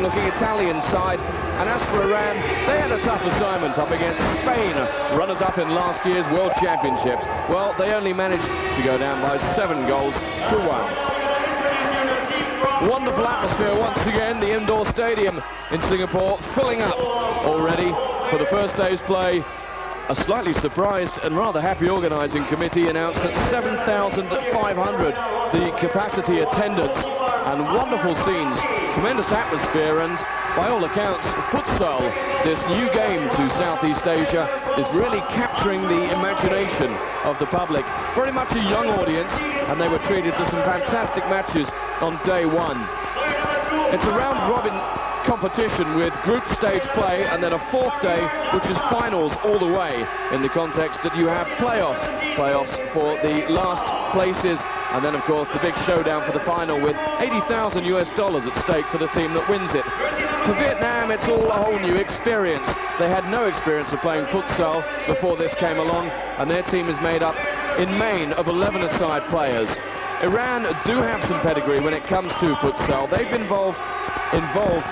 looking Italian side, and as for Iran, they had a tough assignment up against Spain, runners-up in last year's World Championships. Well, they only managed to go down by 7 goals to 1. Wonderful atmosphere once again, the indoor stadium in Singapore filling up already for the first day's play. A slightly surprised and rather happy organising committee announced that 7,500 the capacity attendance, and wonderful scenes, tremendous atmosphere, and by all accounts, futsal, this new game to Southeast Asia, is really capturing the imagination of the public. Very much a young audience, and they were treated to some fantastic matches on day one. It's a round-robin competition with group stage play, and then a 4th day which is finals all the way, in the context that you have playoffs for the last places, and then of course the big showdown for the final with $80,000 at stake for the team that wins it. For Vietnam, it's all a whole new experience. They had no experience of playing futsal before this came along, and their team is made up in main of 11-a-side players. Iran do have some pedigree when it comes to futsal. They've been involved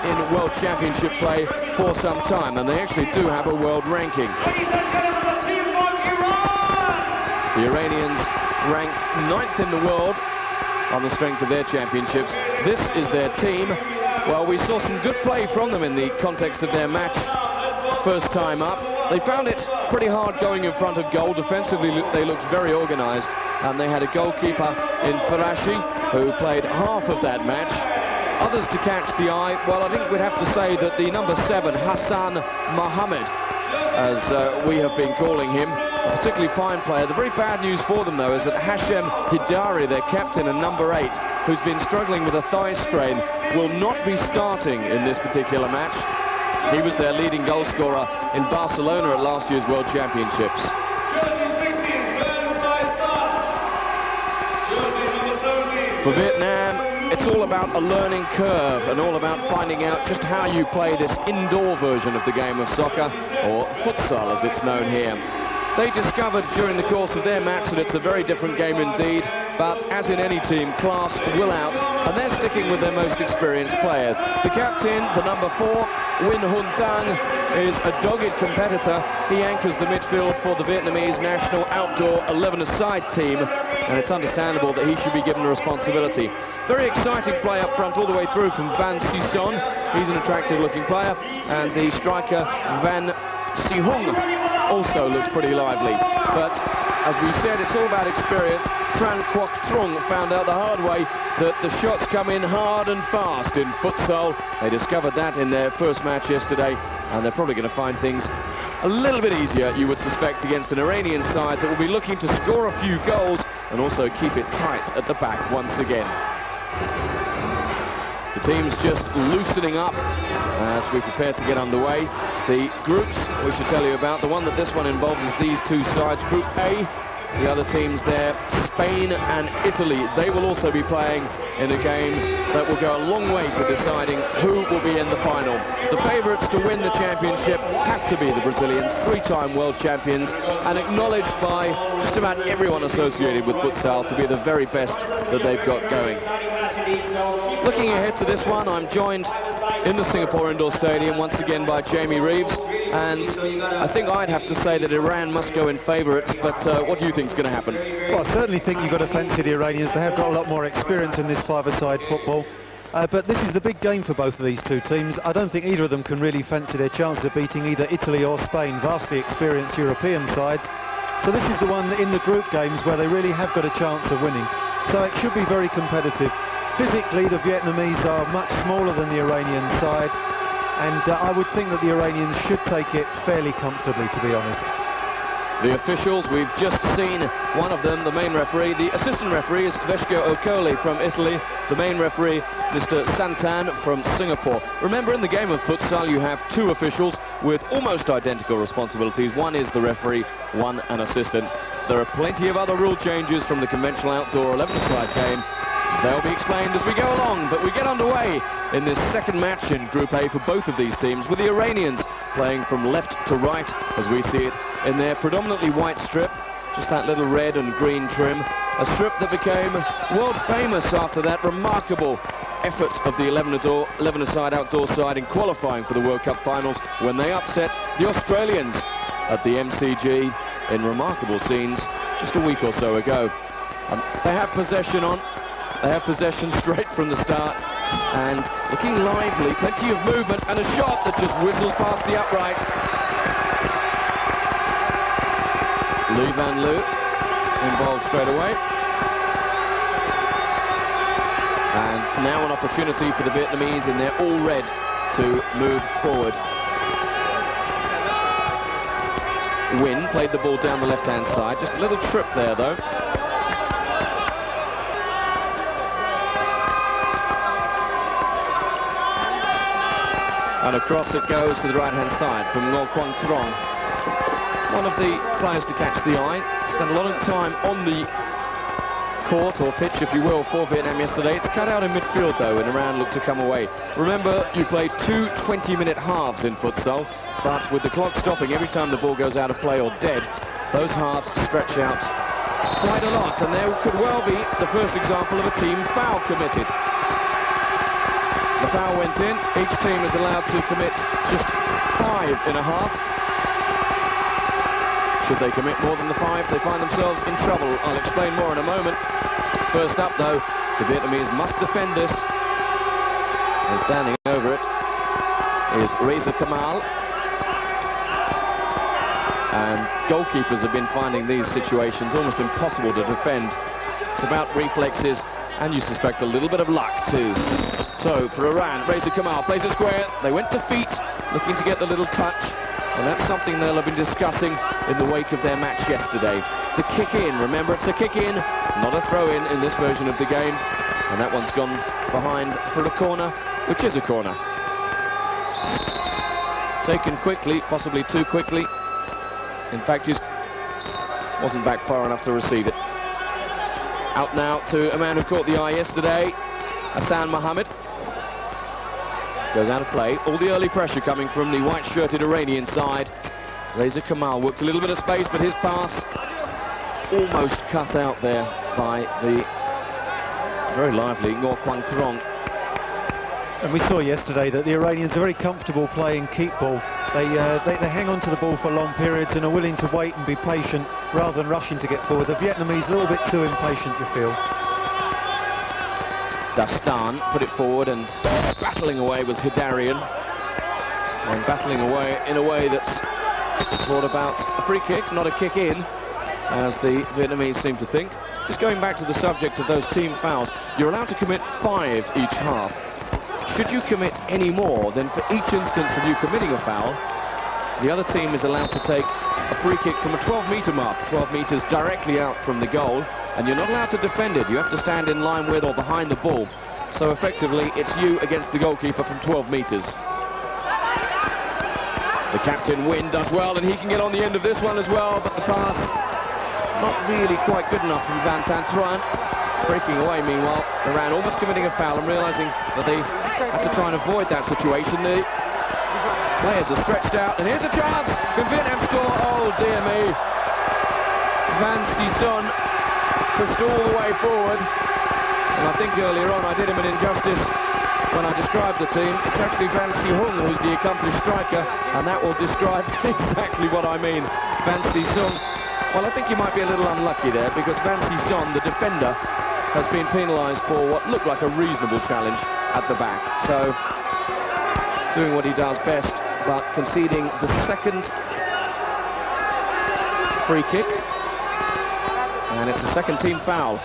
in World Championship play for some time, and they actually do have a world ranking. The Iranians ranked 9th in the world on the strength of their championships. This is their team. Well, we saw some good play from them in the context of their match first time up. They found it pretty hard going in front of goal. Defensively, they looked very organised, and they had a goalkeeper in Farashi who played half of that match. Others to catch the eye, well, I think we'd have to say that the number 7, Hassan Mohammed, as we have been calling him, a particularly fine player. The very bad news for them, though, is that Hashem Hidari, their captain and number 8, who's been struggling with a thigh strain, will not be starting in this particular match. He was their leading goal scorer in Barcelona at last year's World Championships. For Vietnam, it's all about a learning curve and all about finding out just how you play this indoor version of the game of soccer, or futsal as it's known here. They discovered during the course of their match that it's a very different game indeed, but as in any team, class will out, and they're sticking with their most experienced players. The captain, the number 4, Win Hun Tang, is a dogged competitor. He anchors the midfield for the Vietnamese national outdoor 11-a-side team, and it's understandable that he should be given a responsibility. Very exciting play up front all the way through from Van Sison. He's an attractive-looking player, and the striker Van Si-hung also looks pretty lively. But as we said, it's all about experience. Tran Quoc Trung found out the hard way that the shots come in hard and fast in futsal. They discovered that in their first match yesterday, and they're probably going to find things a little bit easier, you would suspect, against an Iranian side that will be looking to score a few goals and also keep it tight at the back once again. The team's just loosening up as we prepare to get underway. The groups we should tell you about, the one that this one involves is these two sides. Group A, the other teams there, Spain and Italy. They will also be playing in a game that will go a long way to deciding who will be in the final. The favourites to win the championship have to be the Brazilians, 3-time world champions, and acknowledged by just about everyone associated with futsal to be the very best that they've got going. Looking ahead to this one, I'm joined in the Singapore Indoor Stadium once again by Jamie Reeves, and I think I'd have to say that Iran must go in favourites, but what do you think is going to happen? Well, I certainly think you've got to fancy the Iranians. They have got a lot more experience in this 5-a-side football, but this is the big game for both of these two teams. I don't think either of them can really fancy their chances of beating either Italy or Spain, vastly experienced European sides. So this is the one in the group games where they really have got a chance of winning. So it should be very competitive. Physically, the Vietnamese are much smaller than the Iranian side, and I would think that the Iranians should take it fairly comfortably, to be honest. The officials, we've just seen one of them, the main referee. The assistant referee is Veshko Okoli from Italy. The main referee, Mr. Santan from Singapore. Remember, in the game of futsal, you have 2 officials with almost identical responsibilities. One is the referee, one an assistant. There are plenty of other rule changes from the conventional outdoor 11-a-side game. They'll be explained as we go along, but we get underway in this second match in Group A for both of these teams, with the Iranians playing from left to right, as we see it, in their predominantly white strip, just that little red and green trim, a strip that became world famous after that remarkable effort of the 11-a-side outdoor side in qualifying for the World Cup finals when they upset the Australians at the MCG in remarkable scenes just a week or so ago. They have possession on. They have possession straight from the start and looking lively, plenty of movement and a shot that just whistles past the upright. Lee Van Loo involved straight away. And now an opportunity for the Vietnamese, and they're all red to move forward. Nguyen played the ball down the left-hand side. Just a little trip there, though. And across it goes to the right-hand side from Ngo Quang Trong. One of the players to catch the eye. Spent a lot of time on the court, or pitch if you will, for Vietnam yesterday. It's cut out in midfield though, and Iran looked to come away. Remember, you played 2 20-minute halves in futsal, but with the clock stopping every time the ball goes out of play or dead, those halves stretch out quite a lot, and there could well be the first example of a team foul committed. The foul went in. Each team is allowed to commit just 5 in a half. Should they commit more than the 5, they find themselves in trouble. I'll explain more in a moment. First up, though, the Vietnamese must defend this. And standing over it is Reza Kamal. And goalkeepers have been finding these situations almost impossible to defend. It's about reflexes, and you suspect a little bit of luck, too. So, for Iran, Reza Kamal plays it square. They went to feet, looking to get the little touch. And that's something they'll have been discussing in the wake of their match yesterday. The kick in, remember, it's a kick in, not a throw in this version of the game. And that one's gone behind for a corner, which is a corner. Taken quickly, possibly too quickly. In fact, he wasn't back far enough to receive it. Out now to a man who caught the eye yesterday, Hassan Mohammed. Goes out of play. All the early pressure coming from the white-shirted Iranian side. Reza Kamal worked a little bit of space, but his pass almost cut out there by the very lively Ngo Quang Trong. And we saw yesterday that the Iranians are very comfortable playing keep ball. They hang on to the ball for long periods and are willing to wait and be patient rather than rushing to get forward. The Vietnamese a little bit too impatient, you feel. Dastan put it forward, and battling away was Hidarian. And battling away in a way that's brought about a free kick, not a kick in, as the Vietnamese seem to think. Just going back to the subject of those team fouls, you're allowed to commit 5 each half. Should you commit any more, then for each instance of you committing a foul, the other team is allowed to take a free kick from a 12-metre mark, 12 metres directly out from the goal, and you're not allowed to defend it. You have to stand in line with or behind the ball. So effectively, it's you against the goalkeeper from 12 metres. The captain, Nguyen, does well, and he can get on the end of this one as well, but the pass not really quite good enough from Van Tan Truan. Breaking away, meanwhile, Iran almost committing a foul and realising that they had to try and avoid that situation. The players are stretched out, and here's a chance. Can Vietnam score? Oh, dear me. Van Sison pushed all the way forward. And I think earlier on I did him an injustice when I described the team. It's actually Van Si-hung who's the accomplished striker, and that will describe exactly what I mean. Van Si-sung. Well, I think you might be a little unlucky there, because Van Si-son, the defender, has been penalised for what looked like a reasonable challenge at the back. So, doing what he does best, but conceding the second free kick. And it's a second team foul.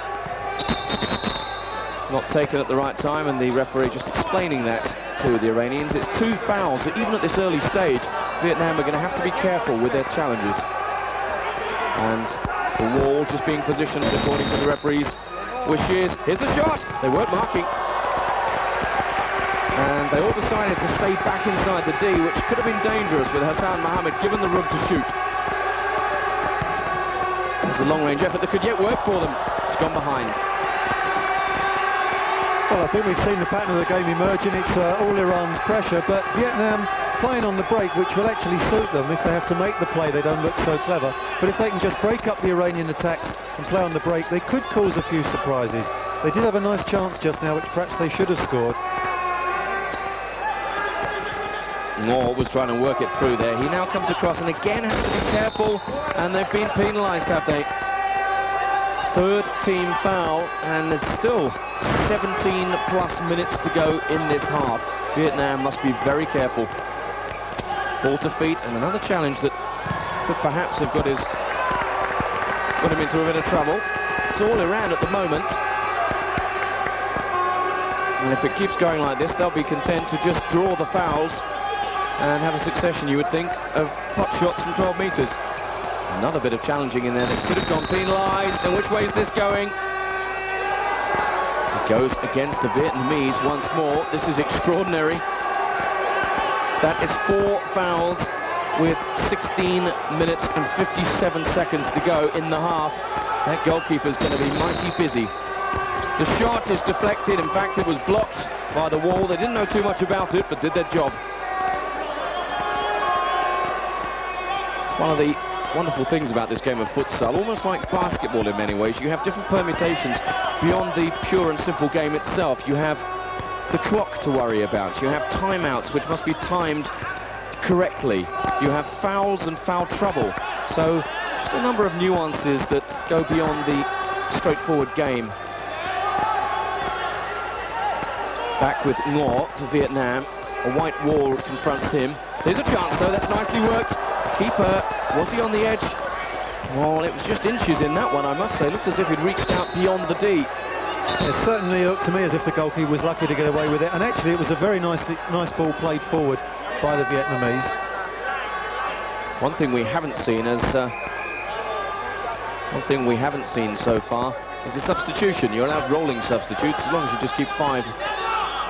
Not taken at the right time, and the referee just explaining that to the Iranians. It's 2 fouls, but even at this early stage, Vietnam are going to have to be careful with their challenges. And the wall just being positioned according to the referee's wishes. Here's the shot! They weren't marking. And they all decided to stay back inside the D, which could have been dangerous with Hassan Mohammed given the room to shoot. There's a long-range effort that could yet work for them. It's gone behind. Well, I think we've seen the pattern of the game emerging. It's all Iran's pressure, but Vietnam playing on the break, which will actually suit them. If they have to make the play, they don't look so clever. But if they can just break up the Iranian attacks and play on the break, they could cause a few surprises. They did have a nice chance just now, which perhaps they should have scored. Moore was trying to work it through there. He now comes across and again has to be careful, and they've been penalised, have they? Third team foul, and there's still 17 plus minutes to go in this half. Vietnam must be very careful. Ball to feet, and another challenge that could perhaps have got him into a bit of trouble. It's all Iran at the moment. And if it keeps going like this, they'll be content to just draw the fouls and have a succession, you would think, of pot shots from 12 metres. Another bit of challenging in there that could have gone penalised. And which way is this going? It goes against the Vietnamese once more. This is extraordinary. That is 4 fouls with 16 minutes and 57 seconds to go in the half. That goalkeeper's going to be mighty busy. The shot is deflected. In fact, it was blocked by the wall. They didn't know too much about it, but did their job. It's one of the wonderful things about this game of futsal, almost like basketball in many ways. You have different permutations beyond the pure and simple game itself. You have the clock to worry about. You have timeouts, which must be timed correctly. You have fouls and foul trouble. So just a number of nuances that go beyond the straightforward game. Back with Ngo for Vietnam. A white wall confronts him. There's a chance, though. That's nicely worked. Keeper, was he on the edge? Well, it was just inches in that one, I must say. Looked as if he'd reached out beyond the D. It certainly looked to me as if the goalkeeper was lucky to get away with it, and actually it was a very nice ball played forward by the Vietnamese. One thing we haven't seen so far is the substitution. You're allowed rolling substitutes as long as you just keep 5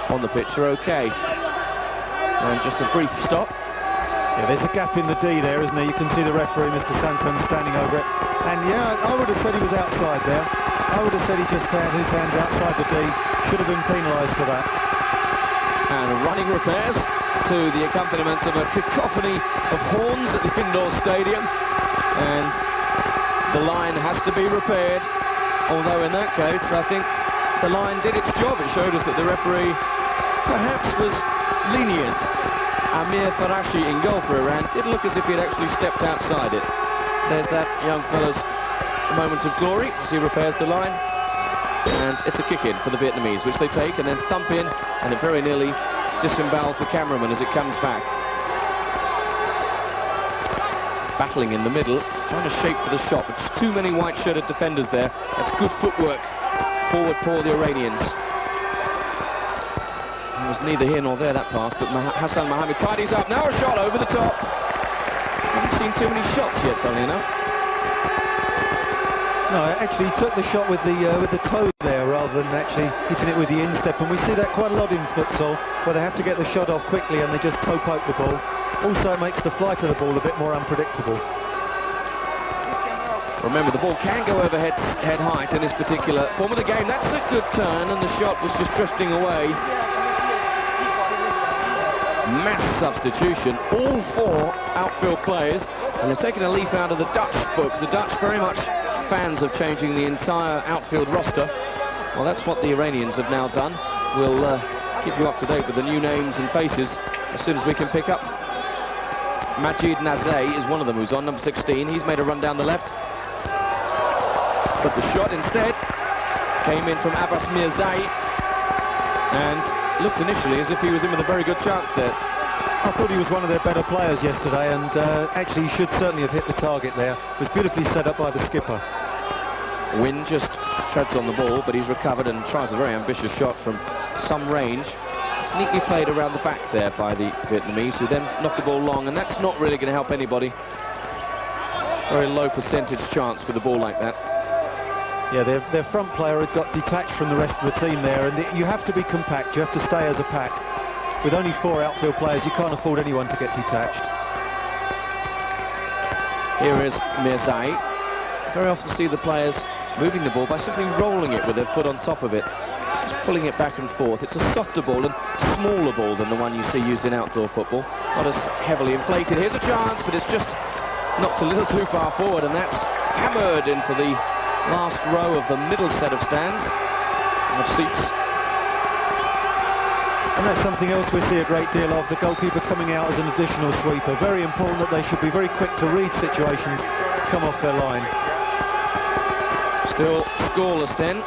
on the pitch. You're okay. And just a brief stop. Yeah, there's a gap in the D there, isn't there? You can see the referee, Mr. Santon, standing over it. And yeah, I would have said he was outside there. I would have said he just had his hands outside the D. Should have been penalised for that. And running repairs to the accompaniment of a cacophony of horns at the indoor stadium. And the line has to be repaired. Although in that case, I think the line did its job. It showed us that the referee perhaps was lenient. Amir Farashi in goal for Iran did look as if he had actually stepped outside it. There's that young fella's moment of glory as he repairs the line. And it's a kick in for the Vietnamese, which they take and then thump in, and it very nearly disembowels the cameraman as it comes back. Battling in the middle, trying to shape for the shot, but just too many white-shirted defenders there. That's good footwork forward for the Iranians. It was neither here nor there, that pass, but Hassan Mohammed tidies up. Now a shot over the top. Haven't seen too many shots yet, funnily enough. No, actually he took the shot with the toe there rather than actually hitting it with the instep, and we see that quite a lot in futsal, where they have to get the shot off quickly and they just toe poke the ball. Also, it makes the flight of the ball a bit more unpredictable. Remember, the ball can go over head height in this particular form of the game. That's a good turn, and the shot was just drifting away. Mass substitution, all 4 outfield players, and they've taken a leaf out of the Dutch book. The Dutch very much fans of changing the entire outfield roster. Well, that's what the Iranians have now done. We'll keep you up to date with the new names and faces as soon as we can pick up. Majid Nazay is one of them who's on, number 16. He's made a run down the left. But the shot instead came in from Abbas Mirzai and looked initially as if he was in with a very good chance there. I thought he was one of their better players yesterday, and actually he should certainly have hit the target there. It was beautifully set up by the skipper. Wynn just treads on the ball, but he's recovered and tries a very ambitious shot from some range. It's neatly played around the back there by the Vietnamese, who then knock the ball long, and that's not really going to help anybody. Very low percentage chance with a ball like that. Yeah, their front player had got detached from the rest of the team there, and you have to be compact, you have to stay as a pack. With only 4 outfield players, you can't afford anyone to get detached. Here is Mirzai. Very often see the players moving the ball by simply rolling it with their foot on top of it, just pulling it back and forth. It's a softer ball and smaller ball than the one you see used in outdoor football. Not as heavily inflated. Here's a chance, but it's just knocked a little too far forward, and that's hammered into the last row of the middle set of stands. of seats. And that's something else we see a great deal of, the goalkeeper coming out as an additional sweeper. Very important that they should be very quick to read situations, come off their line. Still scoreless then.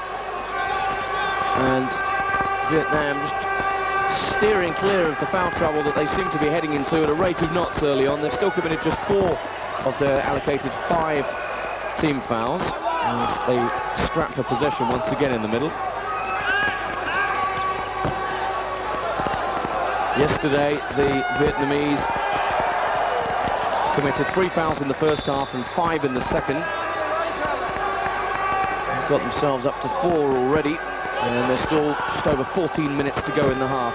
And Vietnam just steering clear of the foul trouble that they seem to be heading into at a rate of knots early on. They've still committed just 4 of their allocated 5 team fouls as they scrap for possession once again in the middle. Yesterday, the Vietnamese committed 3 fouls in the first half and 5 in the second. They've got themselves up to 4 already, and there's still just over 14 minutes to go in the half.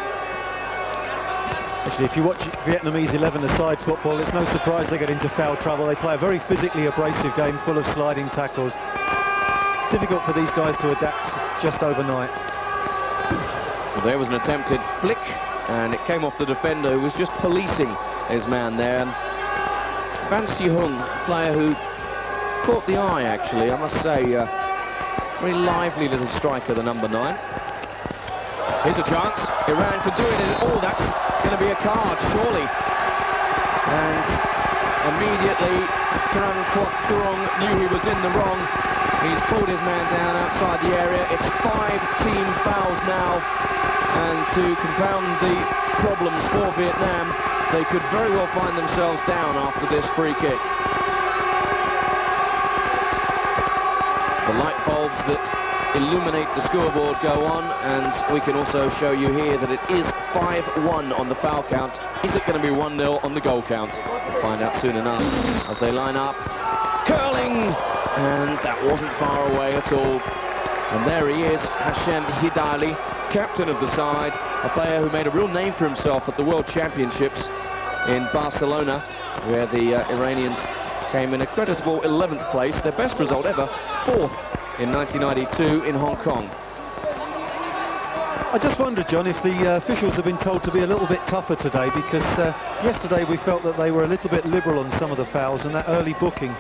Actually, if you watch Vietnamese 11-a-side football, it's no surprise they get into foul trouble. They play a very physically abrasive game full of sliding tackles. Difficult for these guys to adapt just overnight. Well, there was an attempted flick, and it came off the defender who was just policing his man there. Van Si-hung, a player who caught the eye, actually, I must say. Very lively little striker, the number 9. Here's a chance. Iran could do it. Oh, that's going to be a card, surely. And immediately, Tran Quoc Thuong knew he was in the wrong. He's pulled his man down outside the area. It's 5 team fouls now. And to compound the problems for Vietnam, they could very well find themselves down after this free kick. The light bulbs that illuminate the scoreboard go on, and we can also show you here that it is 5-1 on the foul count. Is it going to be 1-0 on the goal count? We'll find out soon enough as they line up. Curling! And that wasn't far away at all. And there he is, Hashem Hidali, captain of the side, a player who made a real name for himself at the World Championships in Barcelona, where the Iranians came in a creditable 11th place, their best result ever, 4th in 1992 in Hong Kong. I just wondered, John, if the officials have been told to be a little bit tougher today, because yesterday we felt that they were a little bit liberal on some of the fouls and that early booking.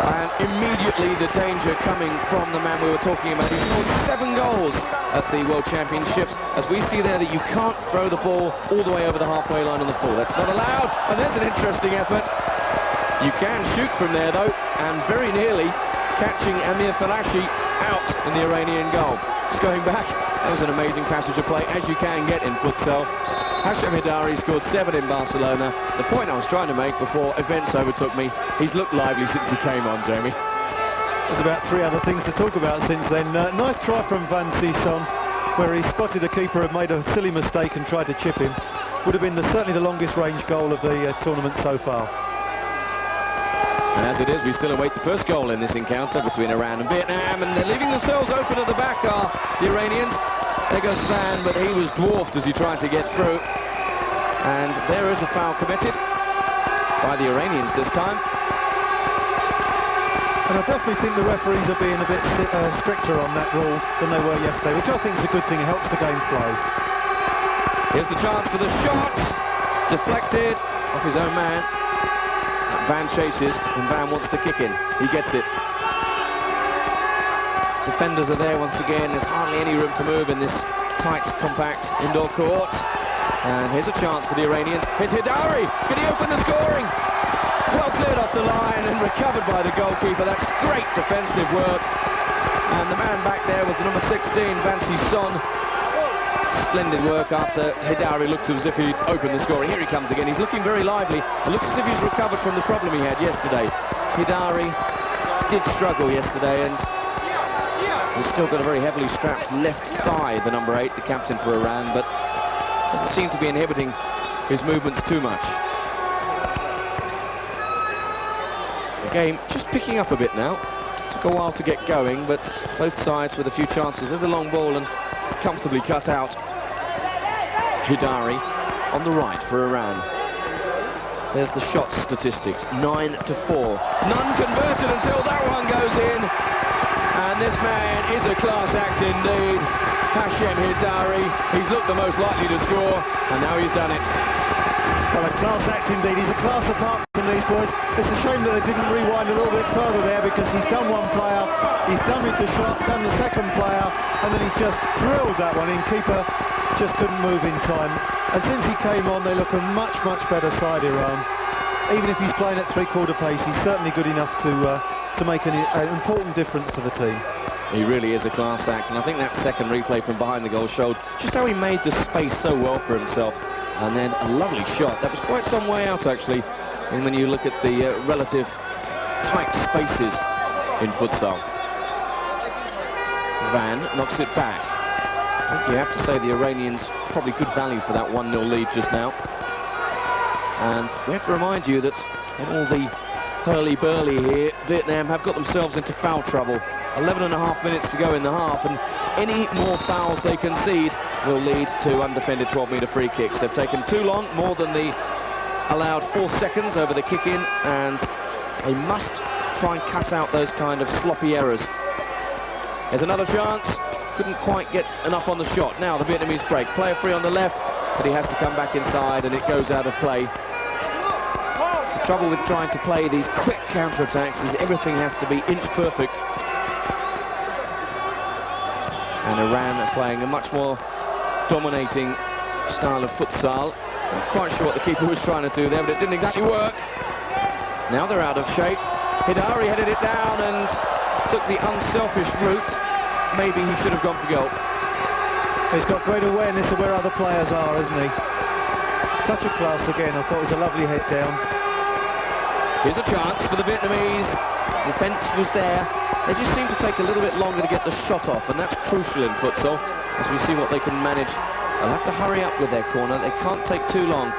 And immediately the danger coming from the man we were talking about. He scored 7 goals at the World Championships. As we see there that you can't throw the ball all the way over the halfway line on the full. That's not allowed. And there's an interesting effort. You can shoot from there though, and very nearly catching Amir Falashi out in the Iranian goal. Just going back, that was an amazing passage of play, as you can get in futsal. Hashem Hidari scored 7 in Barcelona. The point I was trying to make before events overtook me, he's looked lively since he came on, Jamie. There's about 3 other things to talk about since then. Nice try from Van Si-hung, where he spotted a keeper who made a silly mistake and tried to chip him. Would have been certainly the longest range goal of the tournament so far. And as it is, we still await the first goal in this encounter between Iran and Vietnam, and they're leaving themselves open at the back, are the Iranians. There goes Van, but he was dwarfed as he tried to get through. And there is a foul committed by the Iranians this time. And I definitely think the referees are being a bit stricter on that rule than they were yesterday, which I think is a good thing. It helps the game flow. Here's the chance for the shot. Deflected off his own man. Van chases, and Van wants to kick in. He gets it. Defenders are there once again. There's hardly any room to move in this tight, compact indoor court. And here's a chance for the Iranians. Here's Hidari. Can he open the scoring? Well cleared off the line and recovered by the goalkeeper. That's great defensive work. And the man back there was the number 16, Van Si-hung. Splendid work after Hidari looked as if he'd opened the scoring. Here he comes again. He's looking very lively. It looks as if he's recovered from the problem he had yesterday. Hidari did struggle yesterday, and he's still got a very heavily strapped left thigh, the number 8, the captain for Iran, but doesn't seem to be inhibiting his movements too much. The game just picking up a bit now. Took a while to get going, but both sides with a few chances. There's a long ball, and it's comfortably cut out. Hidari on the right for Iran. There's the shot statistics, 9-4. None converted until that one goes in. And this man is a class act indeed. Hashem Hidari, he's looked the most likely to score, and now he's done it. Well, a class act indeed. He's a class apart from these boys. It's a shame that they didn't rewind a little bit further there, because he's done one player, he's dummied the shot, done the second player, and then he's just drilled that one in. Keeper just couldn't move in time. And since he came on, they look a much, much better side, Iran. Even if he's playing at three-quarter pace, he's certainly good enough to make an important difference to the team. He really is a class act, and I think that second replay from behind the goal showed just how he made the space so well for himself. And then a lovely shot. That was quite some way out, actually, and when you look at the relative tight spaces in futsal. Van knocks it back. I think you have to say the Iranians probably good value for that 1-0 lead just now. And we have to remind you that in all the hurly-burly here, Vietnam have got themselves into foul trouble. 11.5 minutes to go in the half, and any more fouls they concede will lead to undefended 12-metre free kicks. They've taken too long, more than the allowed 4 seconds over the kick-in, and they must try and cut out those kind of sloppy errors. There's another chance. Couldn't quite get enough on the shot. Now the Vietnamese break. Player free on the left, but he has to come back inside, and it goes out of play. The trouble with trying to play these quick counter-attacks is everything has to be inch perfect. And Iran are playing a much more dominating style of futsal. Not quite sure what the keeper was trying to do there, but it didn't exactly work. Now they're out of shape. Hidari headed it down and took the unselfish route. Maybe he should have gone for goal. He's got great awareness of where other players are, isn't he? Touch of class again. I thought it was a lovely head down. Here's a chance for the Vietnamese. Defence was there. They just seem to take a little bit longer to get the shot off, and that's crucial in futsal, as we see what they can manage. They'll have to hurry up with their corner. They can't take too long.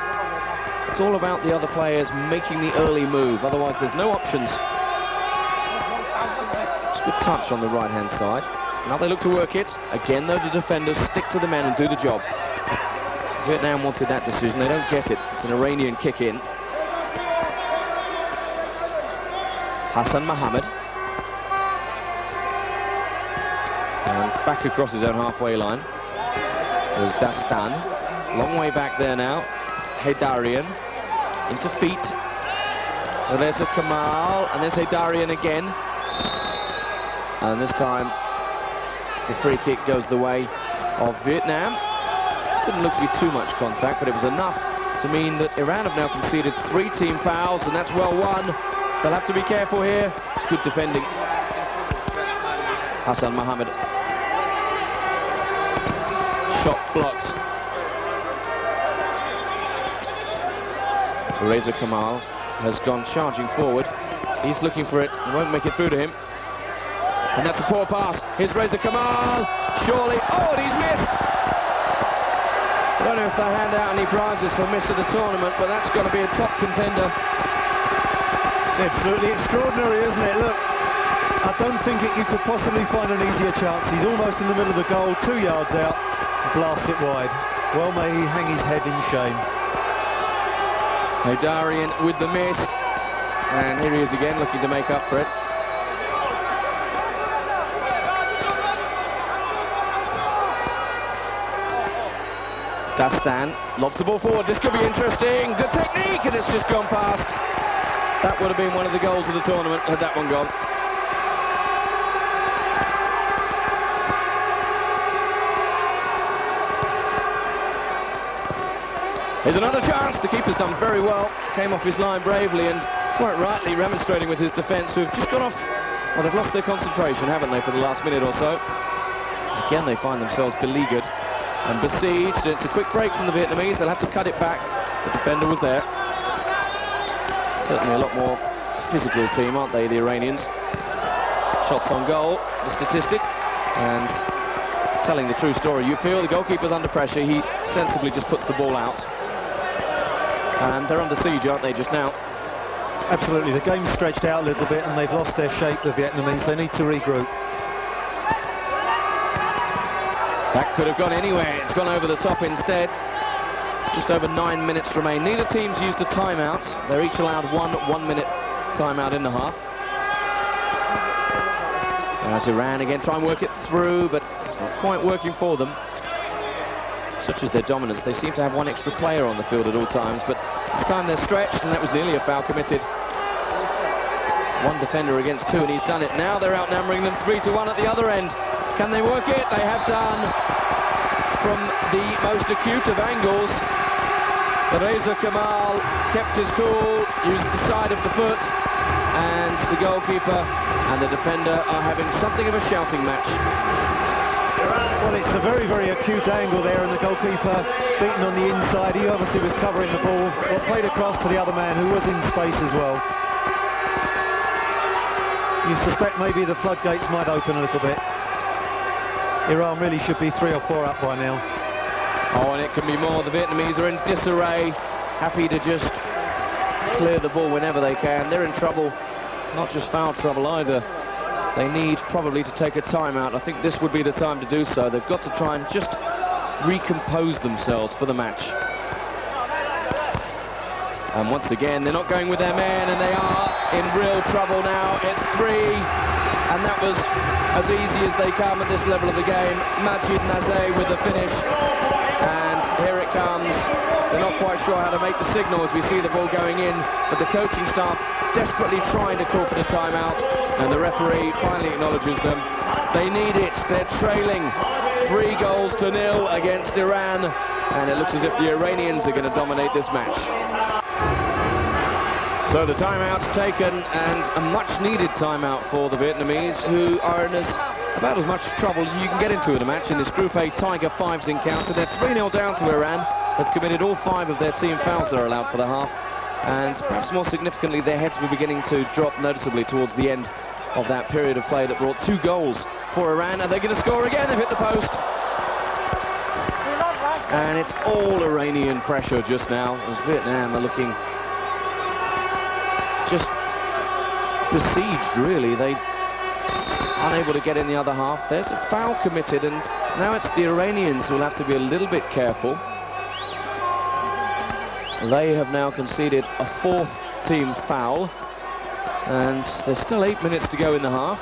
It's all about the other players making the early move, otherwise there's no options. It's a good touch on the right-hand side. Now they look to work it. Again, though, the defenders stick to the men and do the job. Vietnam wanted that decision. They don't get it. It's an Iranian kick-in. Hassan Mohammed. And back across his own halfway line. There's Dastan. Long way back there now. Heydarian. Into feet. And there's a Kamal. And there's Heydarian again. And this time, the free kick goes the way of Vietnam. Didn't look to be too much contact, but it was enough to mean that Iran have now conceded 3 team fouls, and that's well won. They'll have to be careful here. It's good defending. Hassan Mohammed. Shot blocked. Reza Kamal has gone charging forward. He's looking for it. He won't make it through to him. And that's a poor pass. Here's Reza Kamal. Surely. Oh, and he's missed. I don't know if they hand out any prizes for miss of the tournament, but that's got to be a top contender. It's absolutely extraordinary, isn't it? Look, I don't think you could possibly find an easier chance. He's almost in the middle of the goal, 2 yards out, blasts it wide. Well, may he hang his head in shame. Heydarian with the miss. And here he is again, looking to make up for it. Dastan lobs the ball forward. This could be interesting. Good technique, and it's just gone past. That would have been one of the goals of the tournament had that one gone. Here's another chance. The keeper's done very well. Came off his line bravely and quite rightly remonstrating with his defence, who have just gone off. Well, they've lost their concentration, haven't they, for the last minute or so. Again, they find themselves beleaguered and besieged. It's a quick break from the Vietnamese. They'll have to cut it back. The defender was there. Certainly a lot more physical team, aren't they, the Iranians? Shots on goal, the statistic, and telling the true story. You feel the goalkeeper's under pressure. He sensibly just puts the ball out. And they're under siege, aren't they, just now? Absolutely. The game's stretched out a little bit and they've lost their shape, the Vietnamese. They need to regroup. That could have gone anywhere. It's gone over the top instead. Just over 9 minutes remain. Neither team's used a timeout. They're each allowed one minute timeout in the half. As Iran again try and work it through, but it's not quite working for them. Such as their dominance. They seem to have one extra player on the field at all times, but This time they're stretched, and that was nearly a foul committed. One defender against two, and he's done it. Now they're outnumbering them 3-1 at the other end. Can they work it? They have done from the most acute of angles. Reza Kamal kept his cool, used the side of the foot, and the goalkeeper and the defender are having something of a shouting match. Well, it's a very, very acute angle there, and the goalkeeper beaten on the inside. He obviously was covering the ball, but played across to the other man who was in space as well. You suspect maybe the floodgates might open a little bit. Iran really should be 3 or 4 up by now. Oh, and it can be more. The Vietnamese are in disarray, happy to just clear the ball whenever they can. They're in trouble, not just foul trouble either. They need probably to take a timeout. I think this would be the time to do so. They've got to try and just recompose themselves for the match. And once again, they're not going with their men, and they are in real trouble now. It's 3, and that was as easy as they come at this level of the game. Majid Nazeh with the finish, and here it comes. They're not quite sure how to make the signal as we see the ball going in, but the coaching staff desperately trying to call for the timeout, and the referee finally acknowledges them. They need it. They're trailing 3-0 against Iran, and it looks as if the Iranians are going to dominate this match. So the timeout's taken, and a much-needed timeout for the Vietnamese, who are in about as much trouble you can get into in a match in this Group A Tiger Fives encounter. They're 3-0 down to Iran. They've committed all 5 of their team fouls that are allowed for the half, and perhaps more significantly, their heads were beginning to drop noticeably towards the end of that period of play that brought 2 goals for Iran. Are they going to score again? They've hit the post. And it's all Iranian pressure just now, as Vietnam are looking just besieged, really. They unable to get in the other half. There's a foul committed, and now it's the Iranians who will have to be a little bit careful. They have now conceded a 4th team foul, and there's still 8 minutes to go in the half,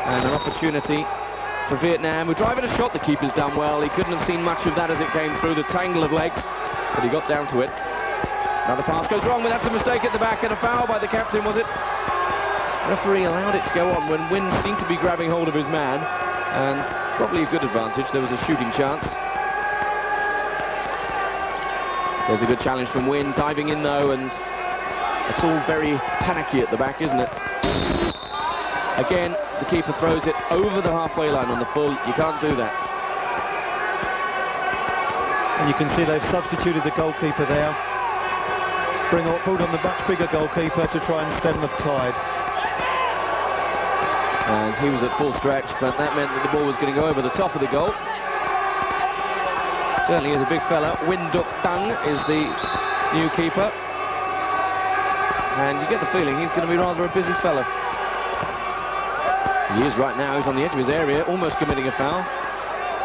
and an opportunity for Vietnam, who drive at a shot. The keeper's done well. He couldn't have seen much of that as it came through the tangle of legs, but he got down to it. Now the pass goes wrong, but that's a mistake at the back, and a foul by the captain, was it? Referee allowed it to go on when Wynn seemed to be grabbing hold of his man, and probably a good advantage. There was a shooting chance. There's a good challenge from Wynn, diving in though, and it's all very panicky at the back, isn't it? Again, the keeper throws it over the halfway line on the full. You can't do that. And you can see they've substituted the goalkeeper there. Pulled on the much bigger goalkeeper to try and stem the tide. And he was at full stretch, but that meant that the ball was going to go over the top of the goal. Certainly is a big fella. Win Duk Thang is the new keeper. And you get the feeling he's going to be rather a busy fella. He is right now. He's on the edge of his area, almost committing a foul.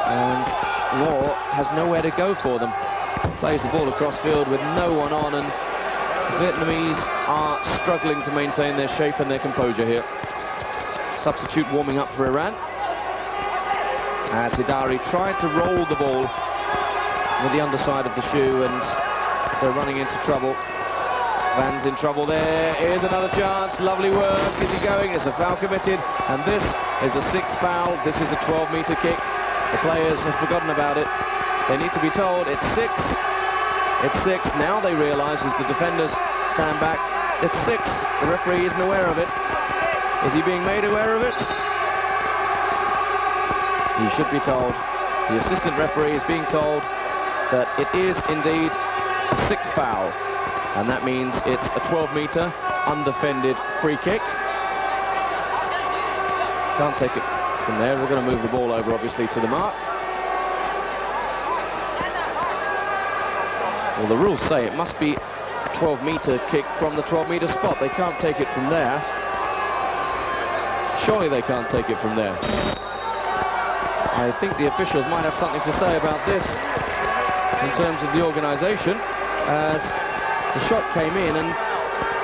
And Law has nowhere to go for them. Plays the ball across field with no one on, and the Vietnamese are struggling to maintain their shape and their composure here. Substitute warming up for Iran, as Hidari tried to roll the ball with the underside of the shoe, and they're running into trouble. Van's in trouble there. Here's another chance. Lovely work. Is he going? It's a foul committed, and this is a 6th foul. This is a 12-meter kick. The players have forgotten about it. They need to be told it's 6. It's 6. Now they realise as the defenders stand back. It's 6. The referee isn't aware of it. Is he being made aware of it? He should be told. The assistant referee is being told that it is indeed a 6th foul, and that means it's a 12-meter undefended free kick. Can't take it from there. We're going to move the ball over, obviously, to the mark. Well, the rules say it must be a 12-meter kick from the 12-meter spot. They can't take it from there. Surely they can't take it from there. I think the officials might have something to say about this in terms of the organisation, as the shot came in, and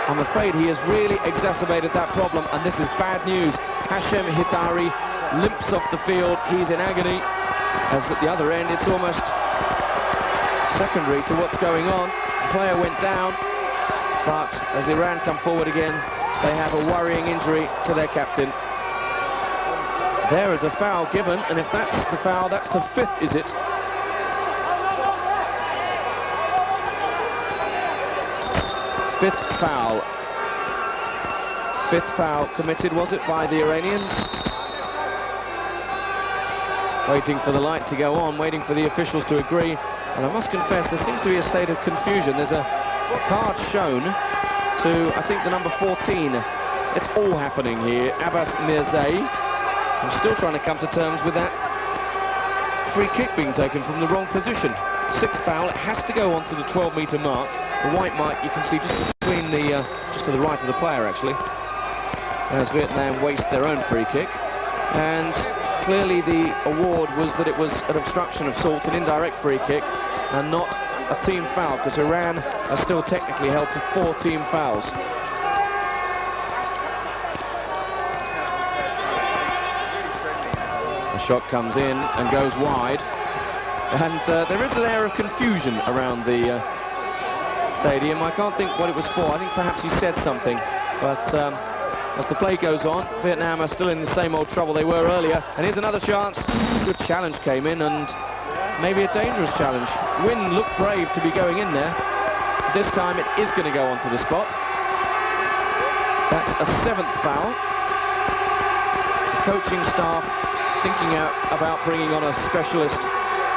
I'm afraid he has really exacerbated that problem, and this is bad news. Hashem Hidari limps off the field. He's in agony, as at the other end it's almost secondary to what's going on. The player went down, but as Iran come forward again, they have a worrying injury to their captain. There is a foul given, and if that's the foul, that's the 5th, is it? Fifth foul. 5th foul committed, was it, by the Iranians? Waiting for the light to go on, waiting for the officials to agree. And I must confess, there seems to be a state of confusion. There's a card shown to, I think, the number 14. It's all happening here. Abbas Mirzai. I'm still trying to come to terms with that free kick being taken from the wrong position. 6th foul, it has to go on to the 12-metre mark. The white mark you can see just between the, just to the right of the player, actually, as Vietnam waste their own free kick. And clearly the award was that it was an obstruction of sort, an indirect free kick, and not a team foul, because Iran are still technically held to 4 team fouls. The shot comes in and goes wide, and there is an air of confusion around the stadium. I can't think what it was for. I think perhaps he said something, but as the play goes on, Vietnam are still in the same old trouble they were earlier. And here's another chance. Good challenge came in, and maybe a dangerous challenge. Nguyen looked brave to be going in there. This time it is going to go onto the spot. That's a 7th foul. The coaching staff thinking about bringing on a specialist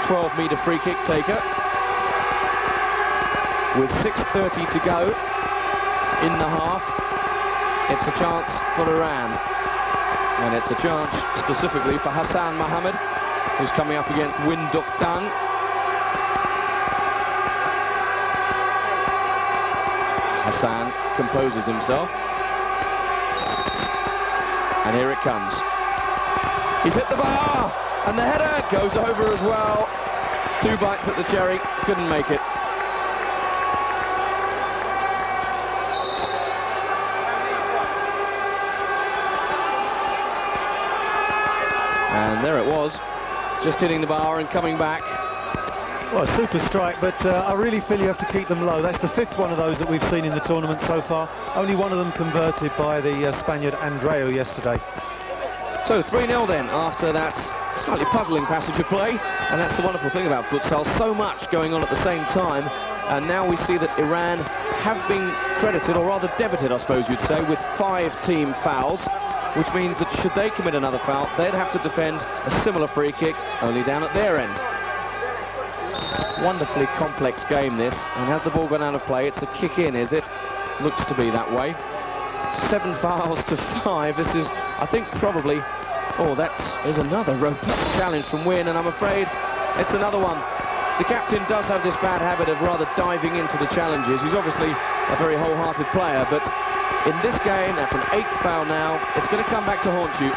12-metre free kick taker. With 6:30 to go in the half, it's a chance for Iran. And it's a chance specifically for Hassan Mohammed, who's coming up against Nguyen Duc Tan. Hassan composes himself. And here it comes. He's hit the bar, and the header goes over as well. 2 bites at the cherry, couldn't make it. And there it was, just hitting the bar and coming back. Well, a super strike, but I really feel you have to keep them low. That's the 5th one of those that we've seen in the tournament so far. Only one of them converted by the Spaniard Andreu yesterday. So 3-0 then, after that slightly puzzling passage of play. And that's the wonderful thing about futsal, so much going on at the same time. And now we see that Iran have been credited, or rather debited, I suppose you'd say, with 5 team fouls, which means that should they commit another foul, they'd have to defend a similar free kick, only down at their end. Wonderfully complex game, this. And has the ball gone out of play? It's a kick in, is it? Looks to be that way. 7 fouls to 5. This is, I think, probably... Oh, is another robust challenge from Nguyen, and I'm afraid it's another one. The captain does have this bad habit of rather diving into the challenges. He's obviously a very wholehearted player, but in this game, that's an 8th foul now. It's going to come back to haunt you.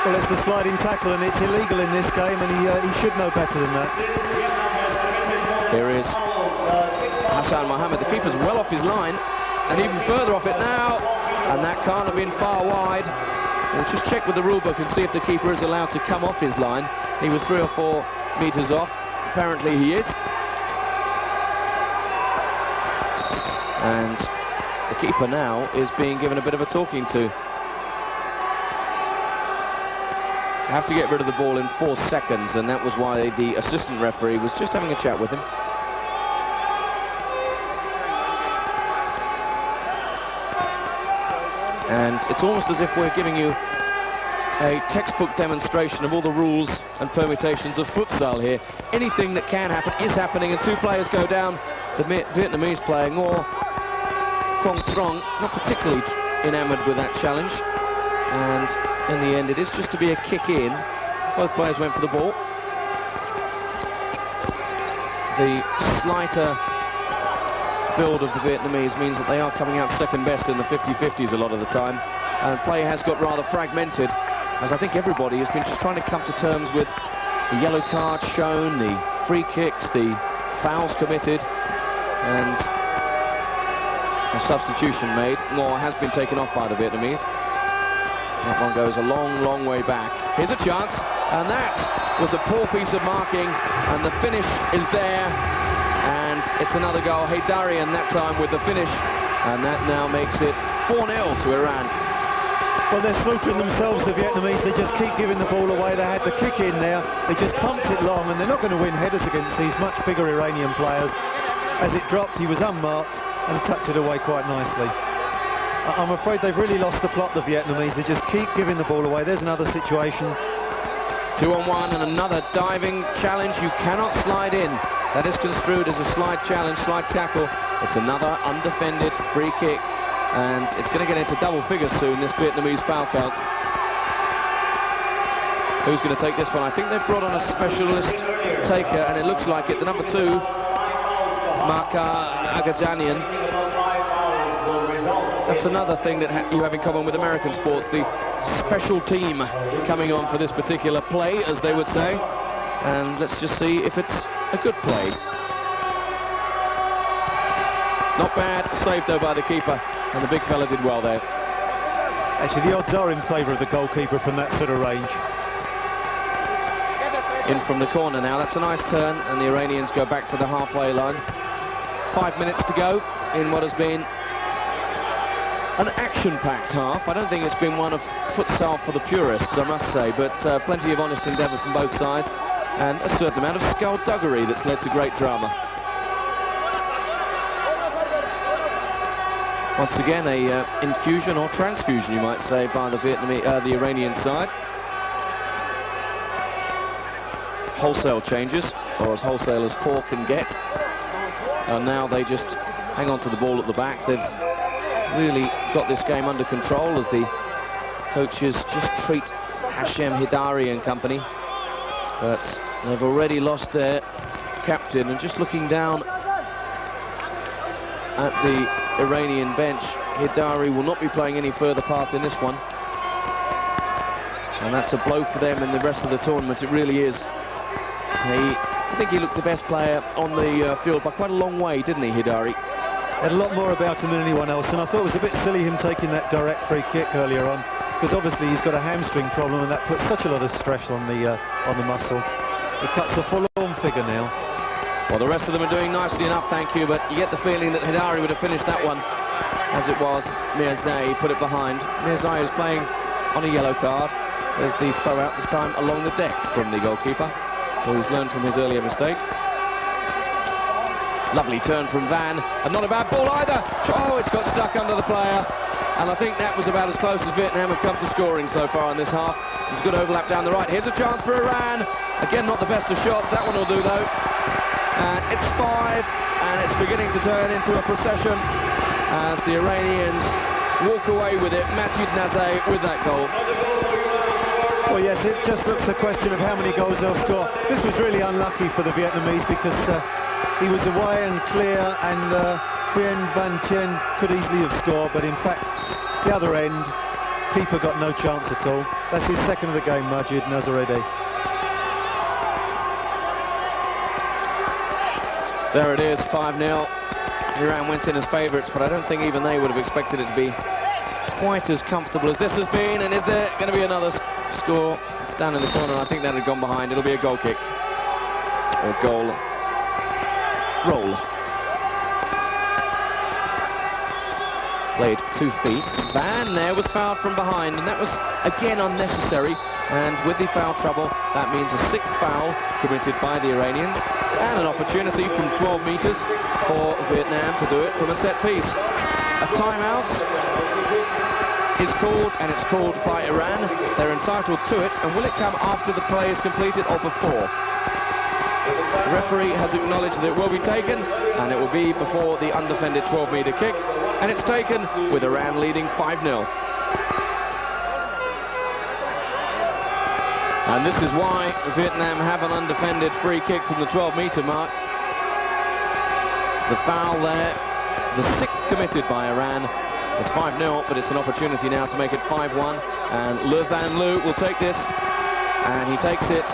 Well, it's the sliding tackle, and it's illegal in this game, and he should know better than that. Here is Hassan Mohammed. The keeper's well off his line, and even further off it now, and that can't have been far wide. We'll just check with the rule book and see if the keeper is allowed to come off his line. He was 3 or 4 metres off. Apparently he is. And the keeper now is being given a bit of a talking to. Have to get rid of the ball in 4 seconds, and that was why the assistant referee was just having a chat with him. And it's almost as if we're giving you a textbook demonstration of all the rules and permutations of futsal here. Anything that can happen is happening, and 2 players go down. The Vietnamese player, Ngo Quang Trong, not particularly enamoured with that challenge. And in the end, it is just to be a kick in. Both players went for the ball. The slighter build of the Vietnamese means that they are coming out second best in the 50-50s a lot of the time. And play has got rather fragmented, as I think everybody has been just trying to come to terms with the yellow cards shown, the free kicks, the fouls committed, and a substitution made. Ngo has been taken off by the Vietnamese. That one goes a long, long way back. Here's a chance. And that was a poor piece of marking, and the finish is there, and it's another goal. Haydarian that time with the finish, and that now makes it 4-0 to Iran. Well, they're slaughtering themselves, the Vietnamese. They just keep giving the ball away. They had the kick in there. They just pumped it long, and they're not going to win headers against these much bigger Iranian players. As it dropped, he was unmarked and tucked it away quite nicely. I'm afraid they've really lost the plot, the Vietnamese. They just keep giving the ball away. There's another situation. 2-on-1 and another diving challenge. You cannot slide in. That is construed as a slide challenge, slide tackle. It's another undefended free kick. And it's going to get into double figures soon, this Vietnamese foul count. Who's going to take this one? I think they've brought on a specialist taker, and it looks like it. The number 2, Marka Agazanian. That's another thing that you have in common with American sports, the special team coming on for this particular play, as they would say. And let's just see if it's a good play. Not bad, saved though by the keeper. And the big fella did well there. Actually, the odds are in favour of the goalkeeper from that sort of range. In from the corner now. That's a nice turn, and the Iranians go back to the halfway line. 5 minutes to go in what has been an action-packed half. I don't think it's been one of futsal for the purists, I must say, but plenty of honest endeavour from both sides, and a certain amount of skullduggery that's led to great drama. Once again, a infusion or transfusion, you might say, by the Iranian side. Wholesale changes, or as wholesale as 4 can get. And now they just hang on to the ball at the back. They've really got this game under control as the coaches just treat Hashem Hidari and company. But they've already lost their captain, and just looking down at the Iranian bench, Hidari will not be playing any further part in this one, and that's a blow for them in the rest of the tournament. It really is. I think he looked the best player on the field by quite a long way, didn't he, Hidari? Had a lot more about him than anyone else, and I thought it was a bit silly him taking that direct free kick earlier on, because obviously he's got a hamstring problem, and that puts such a lot of stress on the muscle. He cuts a full-on figure now. Well, the rest of them are doing nicely enough, thank you, but you get the feeling that Hidari would have finished that one. As it was, Mirzai put it behind. Mirzai is playing on a yellow card. There's the throw out this time along the deck from the goalkeeper, who's learned from his earlier mistake. Lovely turn from Van, and not a bad ball either. Oh, it's got stuck under the player, and I think that was about as close as Vietnam have come to scoring so far in this half. There's a good overlap down the right. Here's a chance for Iran. Again, not the best of shots. That one will do, though. And it's 5, and it's beginning to turn into a procession as the Iranians walk away with it. Majid Nazay with that goal. Well, yes, it just looks a question of how many goals they'll score. This was really unlucky for the Vietnamese, because he was away and clear, and Nguyen Van Tien could easily have scored, but in fact, the other end, keeper got no chance at all. That's his second of the game, Majid Nazaredi. There it is, 5-0. Iran went in as favourites, but I don't think even they would have expected it to be quite as comfortable as this has been. And is there going to be another score? It's down in the corner. I think that had gone behind. It'll be a goal kick. Or goal roll. Played 2 feet. Van there was fouled from behind, and that was again unnecessary. And with the foul trouble, that means a 6th foul committed by the Iranians, and an opportunity from 12 metres for Vietnam to do it from a set piece. A timeout is called, and it's called by Iran. They're entitled to it, and will it come after the play is completed or before? The referee has acknowledged that it will be taken, and it will be before the undefended 12-metre kick, and it's taken with Iran leading 5-0. And this is why Vietnam have an undefended free kick from the 12-metre mark. The foul there, the 6th committed by Iran. It's 5-0, but it's an opportunity now to make it 5-1. And Le Van Loo will take this, and he takes it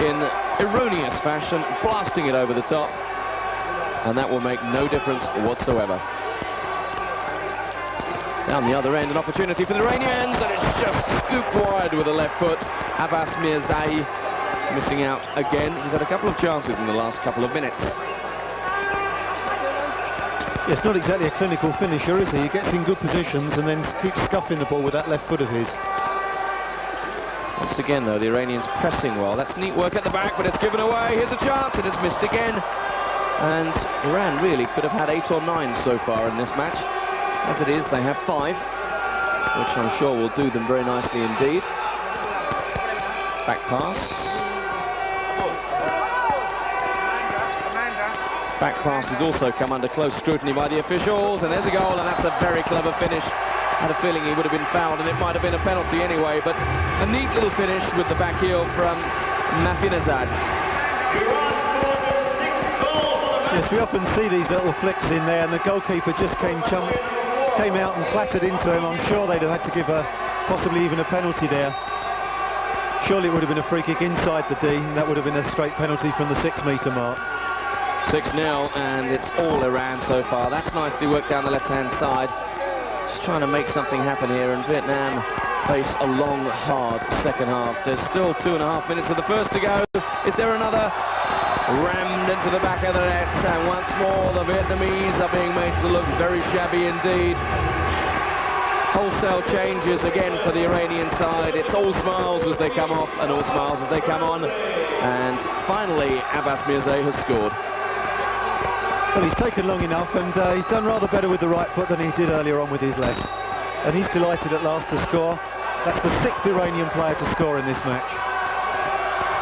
in erroneous fashion, blasting it over the top. And that will make no difference whatsoever. Down the other end, an opportunity for the Iranians, and it's just scooped wide with the left foot. Abbas Mirzai missing out again. He's had a couple of chances in the last couple of minutes. It's not exactly a clinical finisher, is he? He gets in good positions and then keeps scuffing the ball with that left foot of his. Once again, though, the Iranians pressing well. That's neat work at the back, but it's given away. Here's a chance, and it's missed again. And Iran really could have had 8 or 9 so far in this match. As it is, they have 5, which I'm sure will do them very nicely indeed. Back pass. Back pass has also come under close scrutiny by the officials, and there's a goal, and that's a very clever finish. I had a feeling he would have been fouled, and it might have been a penalty anyway, but a neat little finish with the back heel from Mafinazad. Yes, we often see these little flicks in there, and the goalkeeper just came out and clattered into him. I'm sure they'd have had to give possibly even a penalty there. Surely it would have been a free kick inside the D, and that would have been a straight penalty from the 6-metre mark. 6-0, and it's all Iran so far. That's nicely worked down the left-hand side. Just trying to make something happen here, and Vietnam face a long, hard second half. There's still 2.5 minutes of the first to go. Is there another? Rammed into the back of the net, and once more the Vietnamese are being made to look very shabby indeed. Wholesale changes again for the Iranian side. It's all smiles as they come off and all smiles as they come on. And finally, Abbas Mirzai has scored. Well, he's taken long enough, and he's done rather better with the right foot than he did earlier on with his left. And he's delighted at last to score. That's the 6th Iranian player to score in this match.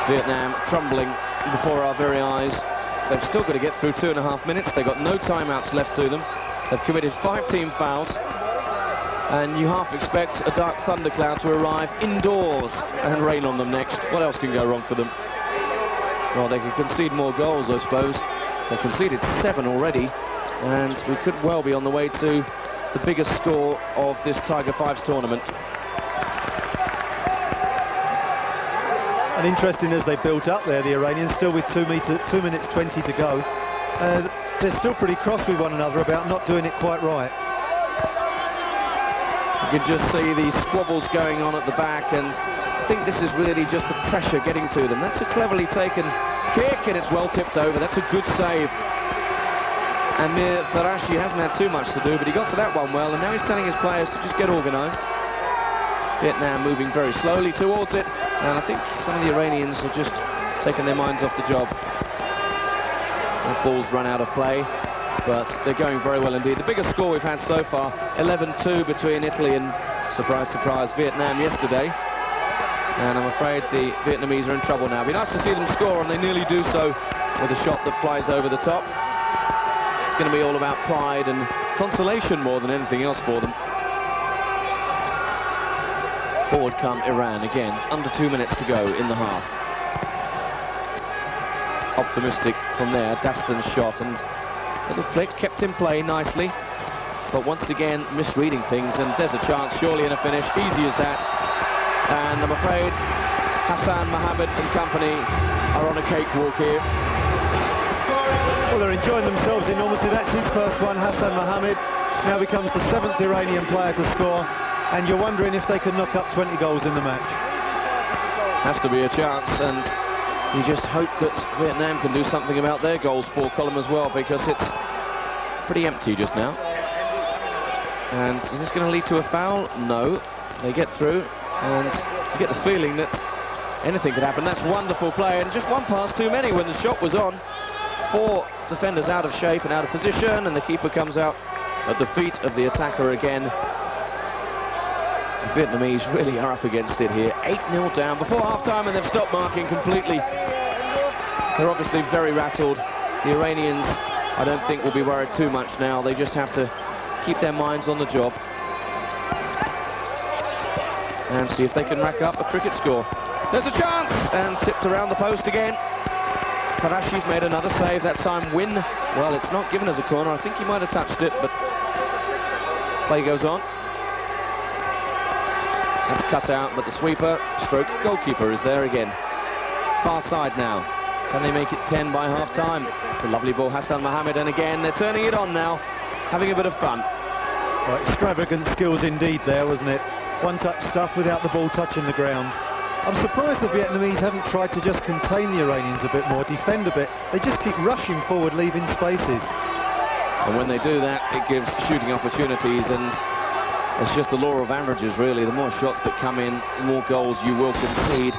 Vietnam crumbling before our very eyes. They've still got to get through 2.5 minutes. They've got no timeouts left to them. They've committed 5 team fouls. And you half expect a dark thundercloud to arrive indoors and rain on them next. What else can go wrong for them? Well, they can concede more goals, I suppose. They've conceded 7 already, and we could well be on the way to the biggest score of this Tiger Fives tournament. And interesting as they built up there, the Iranians, still with 2 minutes 20 to go. They're still pretty cross with one another about not doing it quite right. You can just see the squabbles going on at the back, and I think this is really just the pressure getting to them. That's a cleverly taken kick, and it's well tipped over. That's a good save. Amir Farashi hasn't had too much to do, but he got to that one well, and now he's telling his players to just get organised. Vietnam moving very slowly towards it, and I think some of the Iranians are just taking their minds off the job. The ball's run out of play, but they're going very well indeed. The biggest score we've had so far, 11-2 between Italy and, surprise, surprise, Vietnam yesterday. And I'm afraid the Vietnamese are in trouble now. It'd be nice to see them score, and they nearly do so with a shot that flies over the top. It's going to be all about pride and consolation more than anything else for them. Forward come Iran again, under 2 minutes to go in the half. Optimistic from there, Daston's shot, and little flick kept in play nicely, but once again misreading things, and there's a chance surely in a finish, easy as that. And I'm afraid Hassan Mohammed and company are on a cakewalk here. Well, they're enjoying themselves enormously. That's his first one, Hassan Mohammed. Now becomes the 7th Iranian player to score, and you're wondering if they can knock up 20 goals in the match. Has to be a chance, and you just hope that Vietnam can do something about their goals for column as well, because it's pretty empty just now. And is this going to lead to a foul? No. They get through, and you get the feeling that anything could happen. That's wonderful play, and just one pass too many when the shot was on. 4 defenders out of shape and out of position, and the keeper comes out at the feet of the attacker again. The Vietnamese really are up against it here. 8-0 down before half-time, and they've stopped marking completely. They're obviously very rattled. The Iranians, I don't think, will be worried too much now. They just have to keep their minds on the job and see if they can rack up a cricket score. There's a chance, and tipped around the post again. Farashi's made another save, that time Win. Well, it's not given as a corner. I think he might have touched it, but play goes on. That's cut out, but the sweeper, stroke goalkeeper, is there again. Far side now. Can they make it 10 by half-time? It's a lovely ball, Hassan Mohammed, and again, they're turning it on now, having a bit of fun. Well, extravagant skills indeed there, wasn't it? One-touch stuff without the ball touching the ground. I'm surprised the Vietnamese haven't tried to just contain the Iranians a bit more, defend a bit. They just keep rushing forward, leaving spaces. And when they do that, it gives shooting opportunities, and it's just the law of averages, really. The more shots that come in, the more goals you will concede.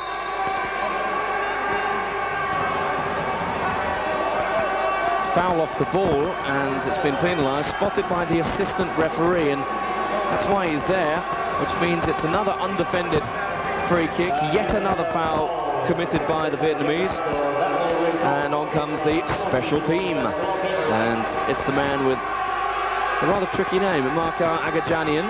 Foul off the ball, and it's been penalised, spotted by the assistant referee, and that's why he's there, which means it's another undefended free kick, yet another foul committed by the Vietnamese, and on comes the special team, and it's the man with the rather tricky name, Markar Agajanian.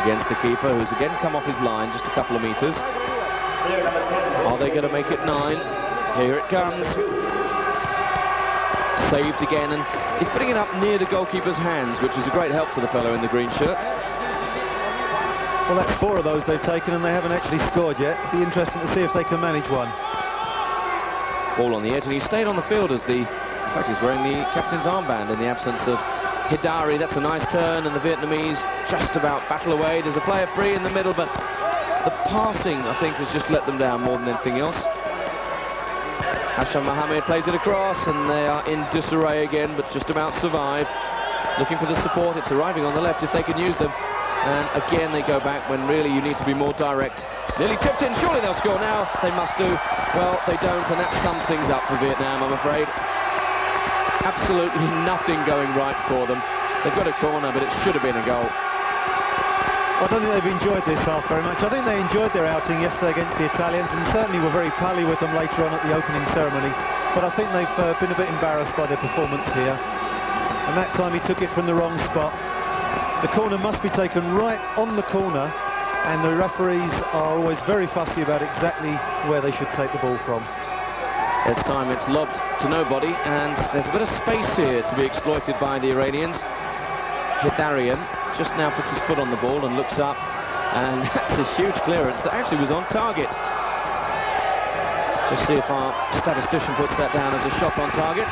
Against the keeper, who's again come off his line just a couple of metres. Are they going to make it 9? Here it comes. Saved again, and he's putting it up near the goalkeeper's hands, which is a great help to the fellow in the green shirt. Well, that's 4 of those they've taken, and they haven't actually scored yet. Be interesting to see if they can manage one. Ball on the edge, and he stayed on the field as in fact, he's wearing the captain's armband in the absence of Hidari. That's a nice turn, and the Vietnamese just about battle away. There's a player free in the middle, but the passing, I think, has just let them down more than anything else. Hasham Mohammed plays it across, and they are in disarray again, but just about survive. Looking for the support. It's arriving on the left if they can use them. And again, they go back when really you need to be more direct. Nearly tipped in. Surely they'll score now. They must do. Well, they don't, and that sums things up for Vietnam, I'm afraid. Absolutely nothing going right for them. They've got a corner, but it should have been a goal. I don't think they've enjoyed this half very much. I think they enjoyed their outing yesterday against the Italians, and certainly were very pally with them later on at the opening ceremony. But I think they've been a bit embarrassed by their performance here. And that time he took it from the wrong spot. The corner must be taken right on the corner, and the referees are always very fussy about exactly where they should take the ball from. This time it's lobbed to nobody, and there's a bit of space here to be exploited by the Iranians. Hidarian just now puts his foot on the ball and looks up, and that's a huge clearance that actually was on target. Just see if our statistician puts that down as a shot on target.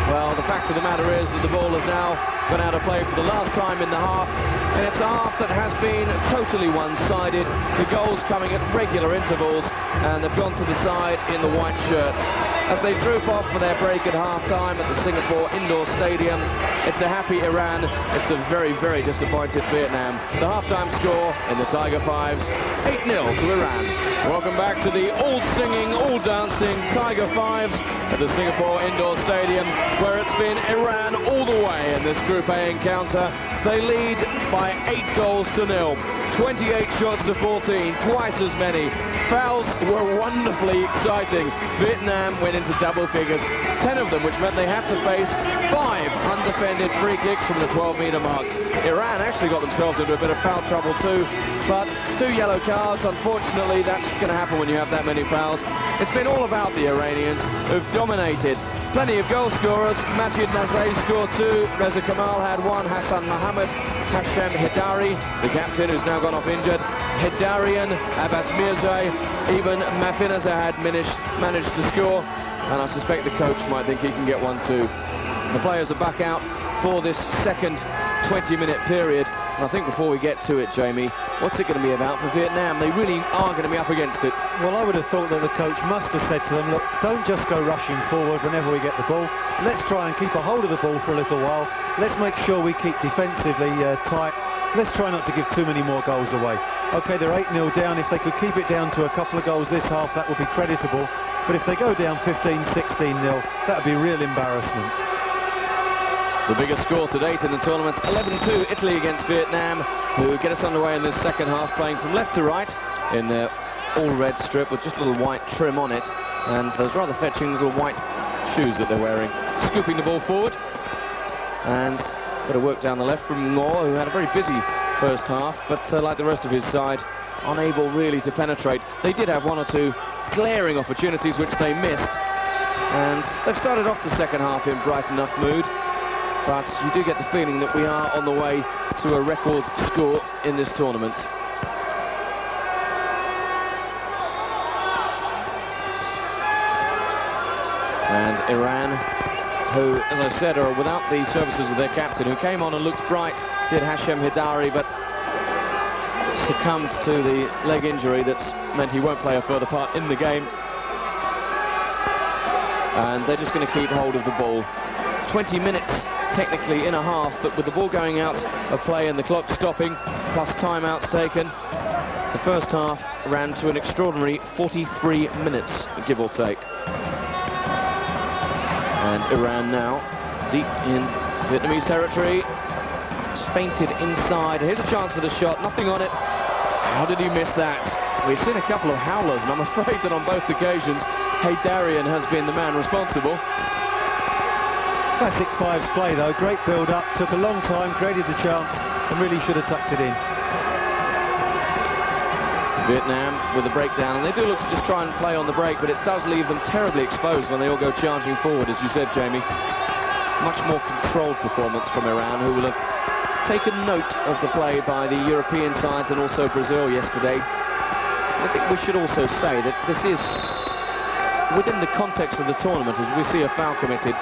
Well, the fact of the matter is that the ball has now gone out of play for the last time in the half, and it's a half that has been totally one-sided. The goals coming at regular intervals, and they've gone to the side in the white shirts. As they troop off for their break at half-time at the Singapore Indoor Stadium, it's a happy Iran, it's a very, very disappointed Vietnam. The half-time score in the Tiger Fives, 8-0 to Iran. Welcome back to the all-singing, all-dancing Tiger Fives at the Singapore Indoor Stadium, where it's been Iran all the way in this Group A encounter. They lead by 8-0. 28 shots to 14, twice as many. Fouls were wonderfully exciting. Vietnam went into double figures, 10 of them, which meant they had to face 5 undefended free kicks from the 12-metre mark. Iran actually got themselves into a bit of foul trouble too, but 2 yellow cards. Unfortunately, that's going to happen when you have that many fouls. It's been all about the Iranians, who've dominated. Plenty of goal scorers. Majid Nazay scored 2, Reza Kamal had 1, Hassan Mohammed, Hashem Hidari, the captain who's now gone off injured, Hidarian, Abbas Mirzai, even Mafinaza had managed to score, and I suspect the coach might think he can get 1 too. The players are back out for this second 20-minute period, and I think before we get to it, Jamie, what's it going to be about for Vietnam? They really are going to be up against it. Well, I would have thought that the coach must have said to them, look, don't just go rushing forward whenever we get the ball. Let's try and keep a hold of the ball for a little while. Let's make sure we keep defensively tight. Let's try not to give too many more goals away. OK, they're 8-0 down. If they could keep it down to a couple of goals this half, that would be creditable. But if they go down 15, 16-0, that would be a real embarrassment. The biggest score to date in the tournament, 11-2, Italy against Vietnam, who get us underway in this second half, playing from left to right in their all-red strip with just a little white trim on it, and those rather fetching little white shoes that they're wearing. Scooping the ball forward, and a bit of work down the left from Ngor, who had a very busy first half, but like the rest of his side, unable really to penetrate. They did have 1 or 2 glaring opportunities which they missed, and they've started off the second half in bright enough mood. But you do get the feeling that we are on the way to a record score in this tournament. And Iran who, as I said, are without the services of their captain, who came on and looked bright, did Hashem Hidari, but succumbed to the leg injury that's meant he won't play a further part in the game. And they're just going to keep hold of the ball. 20 minutes technically in a half, but with the ball going out of play and the clock stopping, plus timeouts taken, the first half ran to an extraordinary 43 minutes, give or take. And Iran now deep in Vietnamese territory. It's feinted inside. Here's a chance for the shot, nothing on it. How did he miss that? We've seen a couple of howlers, and I'm afraid that on both occasions, Haydarian has been the man responsible. Classic fives play though, great build-up, took a long time, created the chance, and really should have tucked it in. Vietnam with a breakdown, and they do look to just try and play on the break, but it does leave them terribly exposed when they all go charging forward, as you said, Jamie. Much more controlled performance from Iran, who will have taken note of the play by the European sides and also Brazil yesterday. I think we should also say that this is, within the context of the tournament, as we see a foul committed,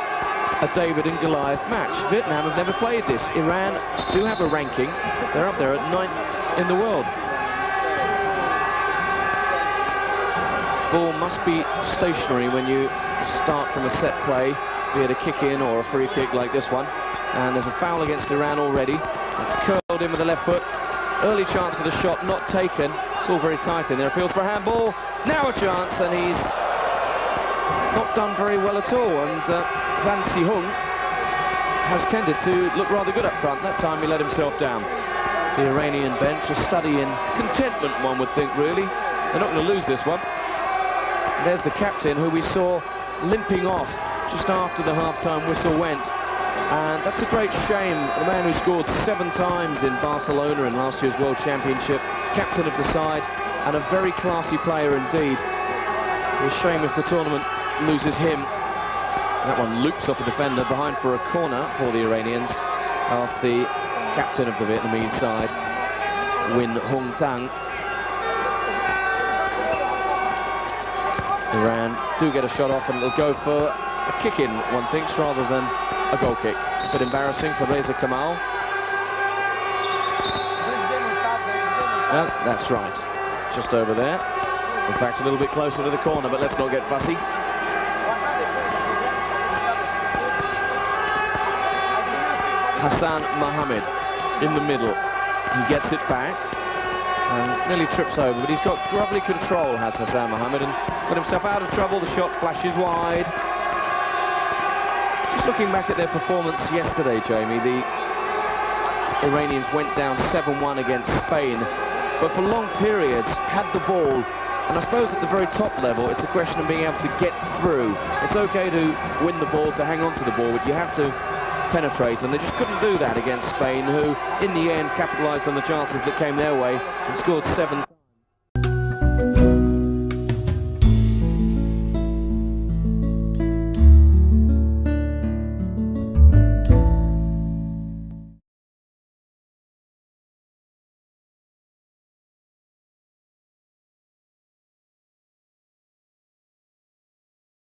a David and Goliath match. Vietnam have never played this. Iran do have a ranking. They're up there at 9th in the world. Ball must be stationary when you start from a set play, be it a kick-in or a free kick like this one. And there's a foul against Iran already. It's curled in with the left foot. Early chance for the shot, not taken. It's all very tight in there. Appeals for a handball. Now a chance, and he's not done very well at all. And Van Si-hung has tended to look rather good up front. That time he let himself down. The Iranian bench, a study in contentment, one would think, really. They're not going to lose this one. And there's the captain, who we saw limping off just after the half-time whistle went. And that's a great shame. The man who scored 7 times in Barcelona in last year's World Championship, captain of the side, and a very classy player indeed. It's a shame if the tournament loses him. That one loops off a defender behind for a corner for the Iranians, off the captain of the Vietnamese side, Win Hung Tang. Iran do get a shot off, and it'll go for a kick-in, one thinks, rather than a goal kick. A bit embarrassing for Reza Kamal. Well, that's right, just over there. In fact, a little bit closer to the corner, but let's not get fussy. Hassan Mohammed in the middle. He gets it back and nearly trips over, but he's got lovely control, has Hassan Mohammed, and got himself out of trouble. The shot flashes wide. Just looking back at their performance yesterday, Jamie, the Iranians went down 7-1 against Spain, but for long periods had the ball. And I suppose at the very top level, it's a question of being able to get through. It's okay to win the ball, to hang on to the ball, but you have to penetrate, and they just couldn't do that against Spain, who in the end capitalised on the chances that came their way and scored 7